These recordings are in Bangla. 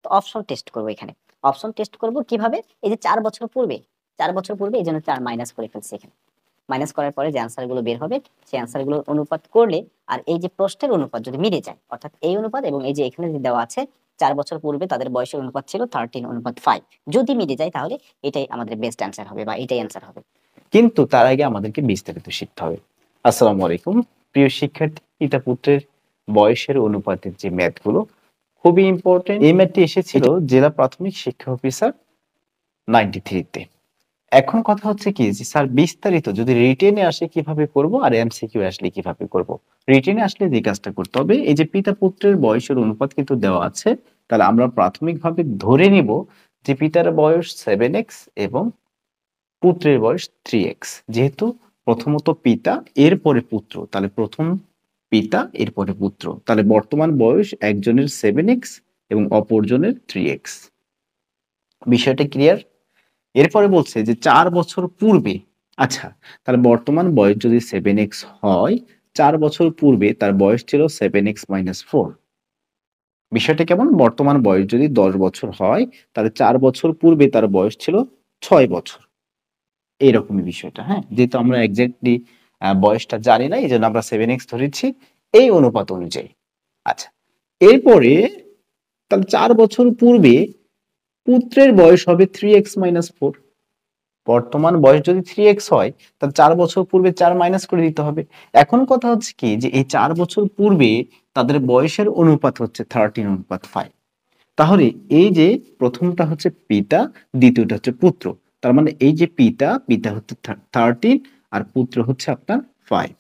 তো অপশন টেস্ট করব এখানে। অপশন টেস্ট করব কিভাবে? এই যে 4 বছর পূর্বে, 4 বছর পূর্বে এইজন্য 4 মাইনাস করে ফেলছি এখানে। মাইনাস করার পরে যে অ্যান্সার গুলো বের হবে সেই অ্যান্সার গুলোর অনুপাত করলে আর এই যে প্রশ্নের অনুপাত যদি মিলে যায়, অর্থাৎ এই অনুপাত এবং এই যে এখানে যে দেওয়া আছে 4 বছর পূর্বে তাদের বয়সের অনুপাত ছিল 13:5, যদি মিলে যায় তাহলে এটাই আমাদের বেস্ট অ্যান্সার হবে বা এটাই অ্যান্সার হবে। কিন্তু তার আগে আমাদেরকে বিস্তারিত শিখতে হবে। আসসালামু আলাইকুম প্রিয় শিক্ষার্থী, পিতা পুত্রের বয়সের অনুপাতের যে ম্যাথগুলো খুবই ইম্পর্টেন্ট। এই ম্যাথটি এসেছিল জেলা প্রাথমিক শিক্ষা অফিসার 93-তে। এখন কথা হচ্ছে কি যে স্যার বিস্তারিত যদি রিটেনে আসে কিভাবে করব আর এমসিকিউ আসলে কিভাবে করব। রিটেনে আসলে যে কাজটা করতে হবে, এই যে পিতা পুত্রের বয়সের অনুপাত কিন্তু দেওয়া আছে, তাহলে আমরা প্রাথমিকভাবে ধরে নিব যে পিতার বয়স 7x এবং পুত্রের বয়স 3x। যেহেতু প্রথমত পিতা এরপরে পুত্র, তাহলে প্রথম পিতা এরপরে পুত্র, তাহলে বর্তমান বয়স একজনের 7x এবং অপরজনের 3x। বিষয়টা ক্লিয়ার? এরপরে বলছে যে 4 বছর পূর্বে, আচ্ছা তার বর্তমান বয়স যদি 7x হয়, 4 বছর পূর্বে তার বয়স ছিল 7x-4। বিষয়টা কেমন? বর্তমান বয়স যদি 10 বছর হয়, তাহলে 4 বছর পূর্বে তার বয়স ছিল 6 বছর। এইরকমই বিষয়টা, হ্যাঁ, যেহেতু আমরা এক্স্যাক্টলি বয়সটা জানি না, এই জন্য আমরা 7x ধরেছি এই অনুপাত অনুযায়ী। আচ্ছা, এরপরে তাহলে 4 বছর পূর্বে পুত্রের বয়স হবে 3x-4। বর্তমান বয়স যদি 3x হয়, তাহলে 4 বছর পূর্বে 4 মাইনাস করে দিতে হবে। এখন কথা হচ্ছে কি যে এই 4 বছর পূর্বে তাদের বয়সের অনুপাত হচ্ছে 13:5। তাহলে এই যে প্রথমটা হচ্ছে পিতা, দ্বিতীয়টা হচ্ছে পুত্র। তার মানে এই যে পিতা হচ্ছে 13 আর পুত্র হচ্ছে আপনার 5।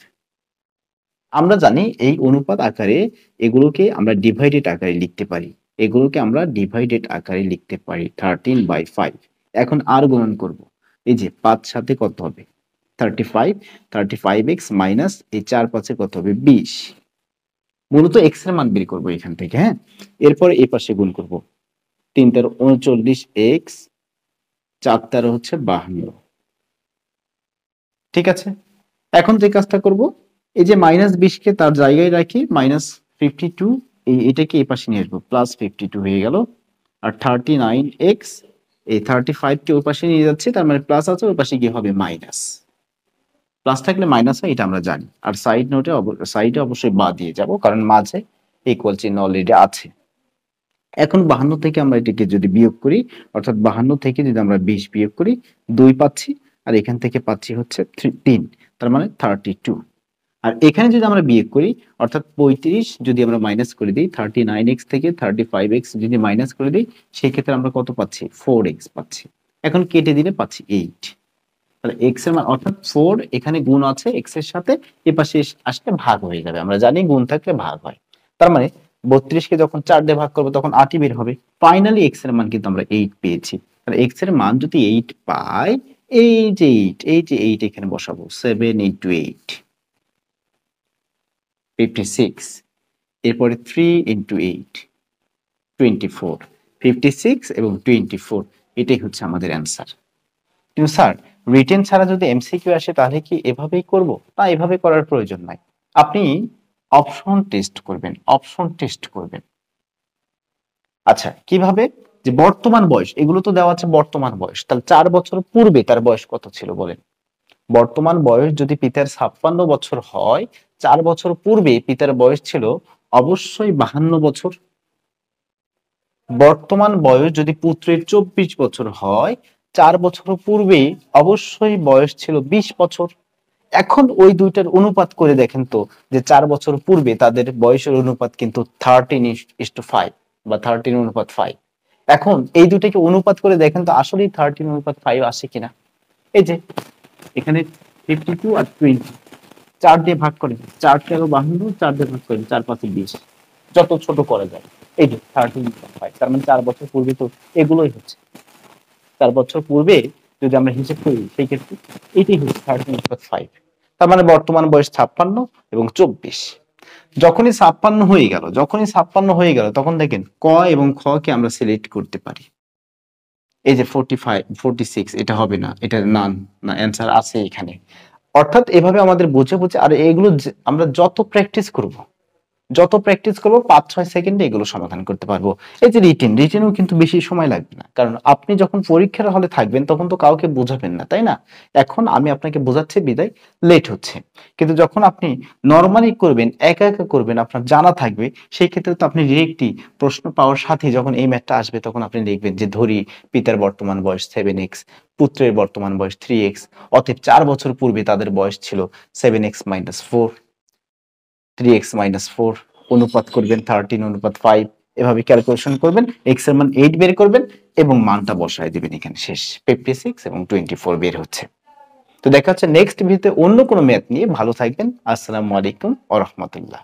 আমরা জানি এই অনুপাত আকারে এগুলোকে আমরা ডিভাইডেড আকারে লিখতে পারি। এগুলোকে আমরা ডিভাইডেড আকারে লিখতে পারি 13/5। এখন আর গুণন করব। এই যে 5 সাথে কত হবে? 35, 35x মাইনাস এই 4 5 কত হবে? 20। মূলত x এর মান বের করব এখান থেকে, হ্যাঁ। এরপর এই পাশে গুণ করব। 3 তেরো 39x, 4 তেরো হচ্ছে 52। ঠিক আছে, এখন যে কাজটা করব, এই যে -20 কে তার জায়গায় রাখি -52, এটাকে এই পাশে নিয়ে আসবো, +52 হয়ে গেল। আর 39x, এই 35 কে ওই পাশে নিয়ে যাচ্ছি, তার মানে প্লাস আছে, ওই পাশে গিয়ে হবে মাইনাস। প্লাস থাকলে মাইনাস হয়, এটা আমরা জানি। আর সাইডে অবশ্যই বাদ দিয়ে যাব, কারণ মাঝে ইকুয়াল চিহ্ন অলরেডি আছে। এখন 52 থেকে আমরা এটাকে যদি বিয়োগ করি, অর্থাৎ 52 থেকে যদি আমরা 20 বিয়োগ করি, 2 পাচ্ছি, আর এখান থেকে পাচ্ছি হচ্ছে 3, তার মানে 32। আর এখানে যদি আমরা বিয়োগ করি, অর্থাৎ 35 যদি আমরা মাইনাস করে দিই, 39x থেকে 35x যদি মাইনাস করে দিই, সেই ক্ষেত্রে আমরা কত পাচ্ছি? 4x পাচ্ছি। এখন কেটে দিলে পাচ্ছি 8। তাহলে x এর মান, অর্থাৎ 4 এখানে গুণ আছে x এর সাথে, এ পাশে আসলে ভাগ হয়ে যাবে। আমরা জানি গুণ থাকলে ভাগ হয়। তার মানে 32 কে যখন 4 দিয়ে ভাগ করব তখন 8ই বের হবে। ফাইনালি x এর মান কিন্তু আমরা 8 পেয়েছি। তাহলে x এর মান যদি 8 পাই, এই যে 8 এখানে বসাবো, 7 × 8 56। এরপরে 3 × 8 24। 56 এবং 24, এটাই হচ্ছে আমাদের অ্যান্সার। কিন্তু স্যার রিটেন ছাড়া যদি এমসিকিউ আসে তাহলে কি এভাবেই করব? না, এভাবে করার প্রয়োজন নাই। আপনি অপশন টেস্ট করবেন, অপশন টেস্ট করবেন। আচ্ছা, কিভাবে? যে বর্তমান বয়স, এগুলো তো দেওয়া আছে বর্তমান বয়স, তাহলে 4 বছর পূর্বে তার বয়স কত ছিল বলেন? বর্তমান বয়স যদি পিতার 56 বছর হয়, 4 বছর পূর্বে পিতার বয়স ছিল অবশ্যই 52 বছর। বর্তমান বয়স যদি পুত্রের 24 বছর হয়, 4 বছর পূর্বে অবশ্যই বয়স ছিল 20 বছর। এখন ওই দুইটার অনুপাত করে দেখেন তো, যে 4 বছর পূর্বে তাদের বয়সের অনুপাত কিন্তু 13:5 বা 13:5। এখন এই দুটাকে অনুপাত করে দেখেন তো আসলেই 13:5 আসে কিনা। এই যে এখানে 52 আর 20, 4 দিয়ে ভাগ করেন, 4 তেরো 52, 4 দিয়ে ভাগ করেন, 4 5 20, যত ছোট করা যায়। এই যে 13:5, তার মানে 4 বছর পূর্বে তো এগুলোই হচ্ছে। 4 বছর পূর্বে যদি আমরা হিসেব করি, সেই ক্ষেত্রে এটাই হচ্ছে 13:5। তার মানে বর্তমান বয়স 56 এবং 24। যখনই 56 হয়ে গেল, তখন দেখেন ক এবং খ কে আমরা সিলেক্ট করতে পারি। এই যে 45, 46, এটা হবে না, এটা না, অ্যান্সার আছে এখানে। অর্থাৎ এভাবে আমাদের বুঝে বুঝে, আর এগুলো আমরা যত প্র্যাকটিস করব, যত প্র্যাকটিস করবো 5-6 সেকেন্ডে এগুলো সমাধান করতে পারবো। এই যে রিটেনও কিন্তু বেশি সময় লাগবে না, কারণ আপনি যখন পরীক্ষার হলে থাকবেন তখন তো কাউকে বোঝাবেন না, তাই না? এখন আমি আপনাকে বোঝাচ্ছি বিদায় লেট হচ্ছে, কিন্তু যখন আপনি নর্মালি করবেন, একা একা করবেন, আপনার জানা থাকবে, সেই ক্ষেত্রে তো আপনি ডিরেক্টলি প্রশ্ন পাওয়ার সাথে যখন এই ম্যাথটা আসবে তখন আপনি লিখবেন যে ধরি পিতার বর্তমান বয়স 7x, পুত্রের বর্তমান বয়স 3x, অতএব 4 বছর পূর্বে তাদের বয়স ছিল 7x - 4, 3x - 4, অনুপাত করবেন 13:5, এভাবে ক্যালকুলেশন করবেন, x এর মান 8 বের করবেন এবং মানটা বসায় দিবেন এখানে, শেষ। 56 এবং 24 বের হচ্ছে। তো দেখা হচ্ছে নেক্সট ভিডিওতে অন্য কোনো ম্যাথ নিয়ে। ভালো থাকবেন। আসসালামু আলাইকুম ওয়া রাহমাতুল্লাহ।